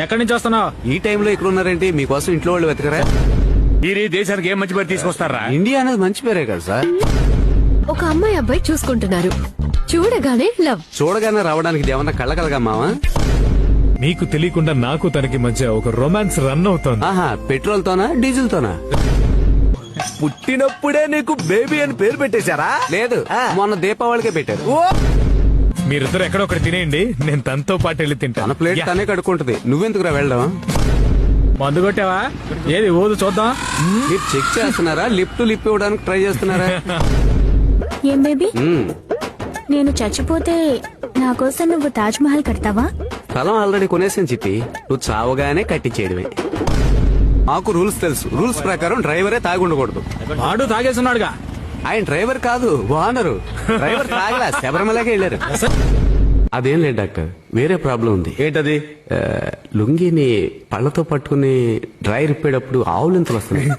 ఎక్కడి నుంచి వస్తున్నావు? ఈ టైంలో ఇక్కడ ఉన్నారేంటి? మీకోసం ఇంట్లో వాళ్ళు వెతకరా? మీరు ఈ దేశానికి ఏం మంచి పేరు తీసుకొస్తారా? ఇండియా అనేది మంచి పేరే కదా సార్. ఒక అమ్మాయి అబ్బాయి చూసుకుంటున్నారు, చూడగానే లవ్. చూడగానే రావడానికి ఏమన్నా కళ్ళకలగా మావా? మీకు తెలియకుండా నాకు తనకి మధ్య ఒక రొమాన్స్ రన్ అవుతోంది. ఆహా, పెట్రోల్ తోనా డీజిల్ తోనా? పుట్టినప్పుడే నీకు బేబీ అని పేరు పెట్టేశారా? లేదు, మొన్న దీపావళికే పెట్టారు. మీరిద్దరు ఎక్కడో ఒకటి తినేయండి, నేను తనతో పాటు వెళ్ళి తన తింటాను. ప్లేట్ తనే కడుక్కుంటది, నువ్వెందుకురా వెళ్ళడం? మందు కొట్టావా? ఏది ఊదు చూద్దాం. మీరు చెక్ చేస్తున్నారా? లిప్ టు లిప్ ఇవ్వడానికి ట్రై చేస్తున్నారా? ఏం బేబీ, మ్మ్. నేను చచ్చిపోతే నా కోసం నువ్వు తాజ్ మహల్ కడతావా? స్థలం ఆల్రెడీ కొనేసాను చిట్టి, నువ్వు చావగానే కట్టించేయడమే. మాకు రూల్స్ తెలుసు, రూల్స్ ప్రకారం డ్రైవరే తాగి ఉండకూడదు. వాడు తాగేస్తున్నాడుగా. ఆయన డ్రైవర్ కాదు, ఓనరు. డ్రైవర్ తాగలా, శబరిమలకే వెళ్ళారు. అదేం లేదు డాక్టర్, వేరే ప్రాబ్లం ఉంది. ఏంటది? లుంగిని పళ్ళతో పట్టుకుని డ్రైవర్ ఇప్పేటప్పుడు ఆవులింతలు వస్తున్నాయి.